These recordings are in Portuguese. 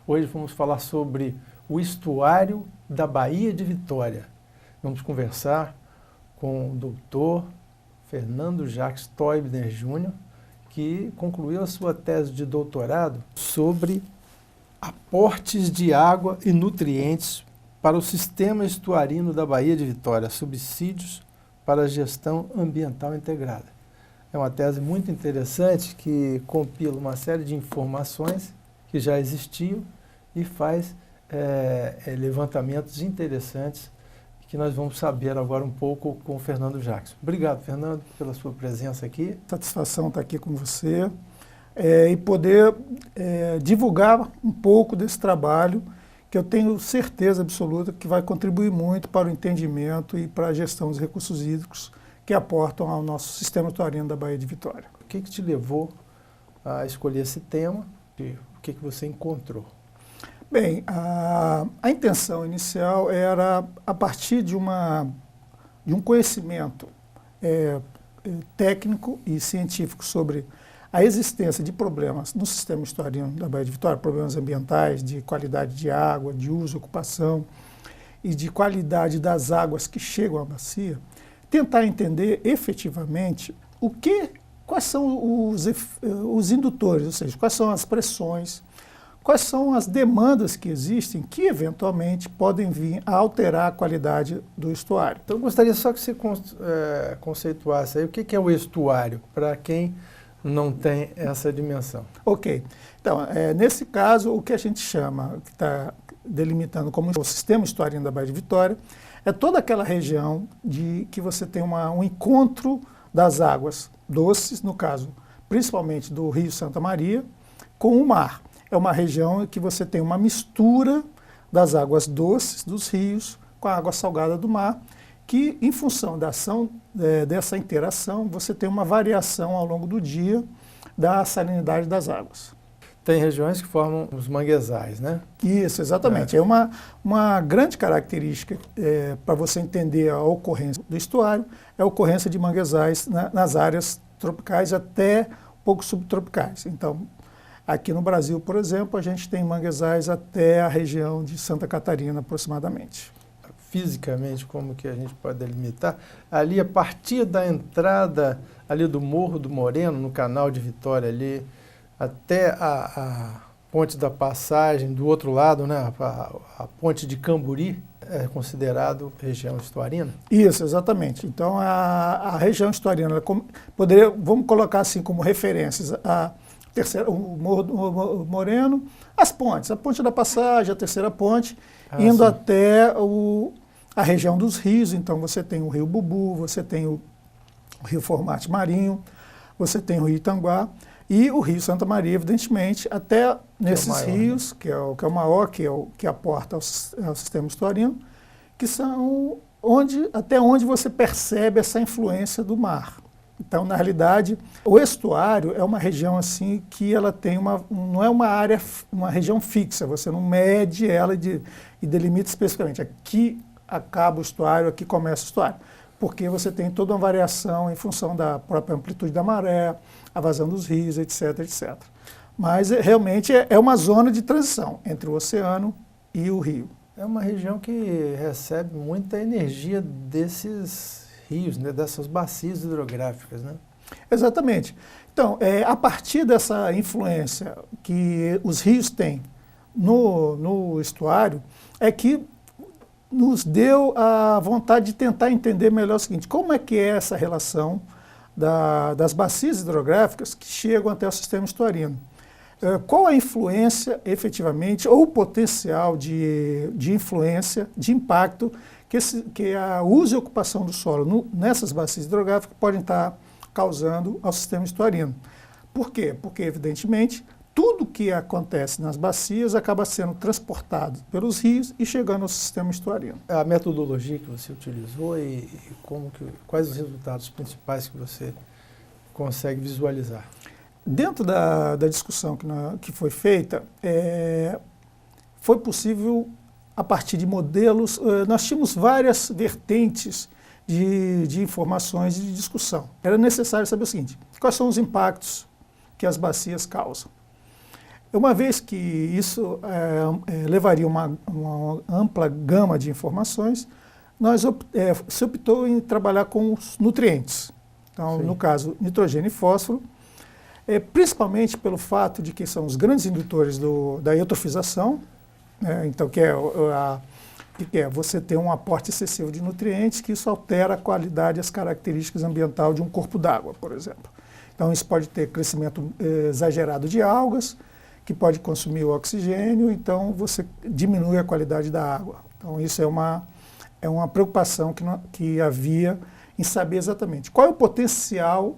Hoje vamos falar sobre o estuário da Baía de Vitória. Vamos conversar com o doutor Fernando Jacques Teubner Júnior, que concluiu a sua tese de doutorado sobre aportes de água e nutrientes para o sistema estuarino da Baía de Vitória, subsídios para a gestão ambiental integrada. É uma tese muito interessante que compila uma série de informações que já existiam e faz levantamentos interessantes que nós vamos saber agora um pouco com o Fernando Jacques. Obrigado, Fernando, pela sua presença aqui. Satisfação estar aqui com você e poder divulgar um pouco desse trabalho que eu tenho certeza absoluta que vai contribuir muito para o entendimento e para a gestão dos recursos hídricos que aportam ao nosso sistema estuarino da Baía de Vitória. O que te levou a escolher esse tema e o que você encontrou? Bem, a intenção inicial era, a partir de um conhecimento técnico e científico sobre a existência de problemas no sistema estuarino da Baía de Vitória, problemas ambientais, de qualidade de água, de uso, ocupação e de qualidade das águas que chegam à bacia, tentar entender efetivamente quais são os indutores, ou seja, quais são as pressões, quais são as demandas que existem que, eventualmente, podem vir a alterar a qualidade do estuário. Então, eu gostaria só que você conceituasse aí o que é o estuário, para quem não tem essa dimensão. Ok. Então, nesse caso, o que a gente chama, que está delimitando como o sistema estuarino da Baía de Vitória, é toda aquela região que você tem um encontro das águas doces, no caso, principalmente do Rio Santa Maria, com o mar. É uma região que você tem uma mistura das águas doces dos rios com a água salgada do mar, que, em função da ação dessa interação, você tem uma variação ao longo do dia da salinidade das águas. Tem regiões que formam os manguezais, né? Isso, exatamente. É uma grande característica para você entender a ocorrência do estuário, é a ocorrência de manguezais nas áreas tropicais até pouco subtropicais. Então, aqui no Brasil, por exemplo, a gente tem manguezais até a região de Santa Catarina, aproximadamente. Fisicamente, como que a gente pode delimitar? Ali, a partir da entrada ali do Morro do Moreno, no canal de Vitória ali, até a Ponte da Passagem, do outro lado, né, a Ponte de Camburi, é considerado região estuarina? Isso, exatamente. Então, a região estuarina, vamos colocar assim como referências, o Morro do Moreno, as pontes, a Ponte da Passagem, a Terceira Ponte, indo sim, até a região dos rios. Então você tem o Rio Bubu, você tem o Rio Formate Marinho, você tem o Rio Itanguá e o Rio Santa Maria, evidentemente, até nesses maior, rios, né? que é o maior, que aporta ao sistema estuarino, que são até onde você percebe essa influência do mar. Então, na realidade, o estuário é uma região assim que ela tem não é uma região fixa, você não mede ela e delimita especificamente. Aqui acaba o estuário, aqui começa o estuário. Porque você tem toda uma variação em função da própria amplitude da maré, a vazão dos rios, etc, etc. Mas realmente é uma zona de transição entre o oceano e o rio. É uma região que recebe muita energia desses rios, né, dessas bacias hidrográficas, né? Exatamente. Então, a partir dessa influência que os rios têm no estuário, é que nos deu a vontade de tentar entender melhor o seguinte: como é que é essa relação das bacias hidrográficas que chegam até o sistema estuarino? Qual a influência, efetivamente, ou o potencial de influência, de impacto que a uso e ocupação do solo nessas bacias hidrográficas podem estar causando ao sistema estuarino? Por quê? Porque, evidentemente, tudo que acontece nas bacias acaba sendo transportado pelos rios e chegando ao sistema estuarino. A metodologia que você utilizou e quais os resultados principais que você consegue visualizar? dentro da discussão que foi feita, foi possível, a partir de modelos, nós tínhamos várias vertentes de informações e de discussão. Era necessário saber o seguinte: quais são os impactos que as bacias causam? Uma vez que isso levaria uma ampla gama de informações, se optou em trabalhar com os nutrientes. Então, no caso, nitrogênio e fósforo, principalmente pelo fato de que são os grandes indutores da eutrofização, então, que é você ter um aporte excessivo de nutrientes, que isso altera a qualidade e as características ambientais de um corpo d'água, por exemplo. Então, isso pode ter crescimento exagerado de algas, que pode consumir o oxigênio, então você diminui a qualidade da água. Então, isso é uma preocupação que havia em saber exatamente qual é o potencial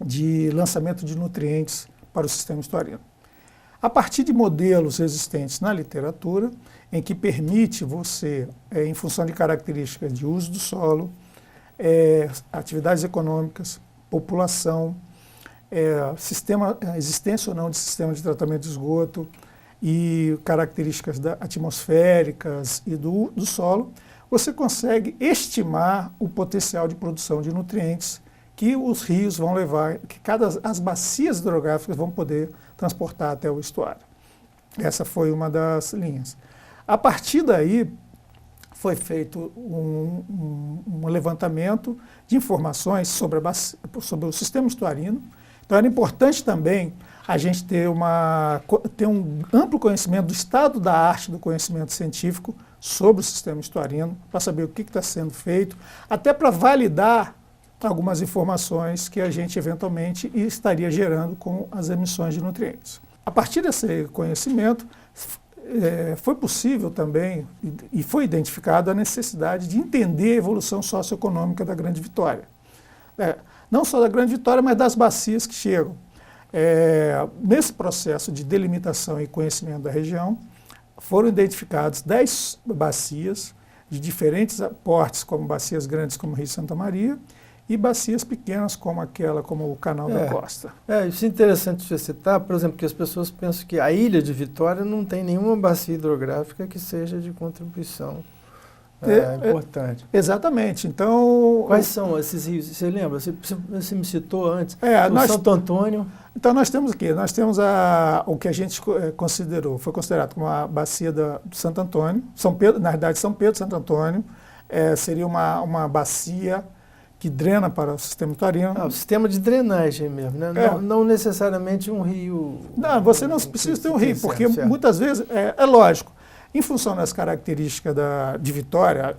de lançamento de nutrientes para o sistema estuarino. A partir de modelos existentes na literatura, em que permite você, em função de características de uso do solo, atividades econômicas, população, existência ou não de sistema de tratamento de esgoto e características atmosféricas e do solo, você consegue estimar o potencial de produção de nutrientes que os rios vão levar, que as bacias hidrográficas vão poder transportar até o estuário. Essa foi uma das linhas. A partir daí, foi feito um levantamento de informações sobre o sistema estuarino. Então, era importante também a gente ter um amplo conhecimento do estado da arte do conhecimento científico sobre o sistema estuarino, para saber o que está sendo feito, até para validar algumas informações que a gente eventualmente estaria gerando com as emissões de nutrientes. A partir desse conhecimento, foi possível também e foi identificada a necessidade de entender a evolução socioeconômica da Grande Vitória. Não só da Grande Vitória, mas das bacias que chegam. Nesse processo de delimitação e conhecimento da região, foram identificadas 10 bacias de diferentes portes, como bacias grandes como o Rio Santa Maria, e bacias pequenas como o Canal da Costa. Isso é interessante você citar, por exemplo, que as pessoas pensam que a ilha de Vitória não tem nenhuma bacia hidrográfica que seja de contribuição importante. Exatamente. Então, quais são esses rios? Você lembra? Você me citou antes. Santo Antônio. Então nós temos o que a gente foi considerado como a bacia do Santo Antônio. São Pedro, na verdade, São Pedro e Santo Antônio seria uma bacia que drena para o sistema estuarino. O sistema de drenagem mesmo, né? Não necessariamente um rio. Não, você não precisa ter um rio, porque muitas vezes, lógico, em função das características de Vitória,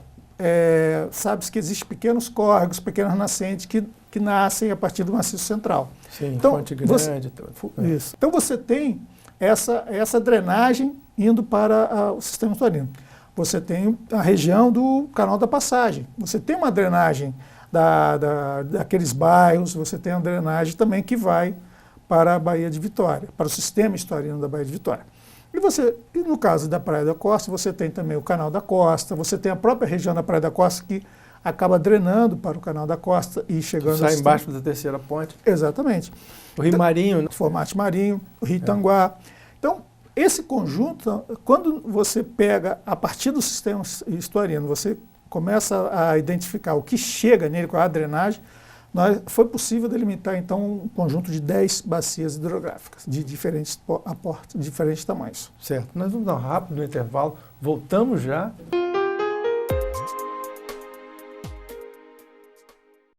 sabe-se que existem pequenos córregos, pequenas nascentes que nascem a partir do maciço central. Sim, então, Fonte Grande. Isso. Então você tem essa drenagem indo para o sistema estuarino. Você tem a região do Canal da Passagem. Você tem uma drenagem daqueles bairros, você tem uma drenagem também que vai para a Baía de Vitória, para o sistema estuarino da Baía de Vitória. E no caso da Praia da Costa, você tem também o Canal da Costa, você tem a própria região da Praia da Costa que acaba drenando para o Canal da Costa e chegando... Sai embaixo da terceira ponte. Exatamente. O Rio Marinho. O Formate Marinho, o Rio Itanguá. Então, esse conjunto, quando você pega, a partir do sistema estuarino, você começa a identificar o que chega nele com a drenagem, foi possível delimitar, então, um conjunto de 10 bacias hidrográficas de diferentes aportes, de diferentes tamanhos. Certo. Nós vamos dar um rápido intervalo. Voltamos já.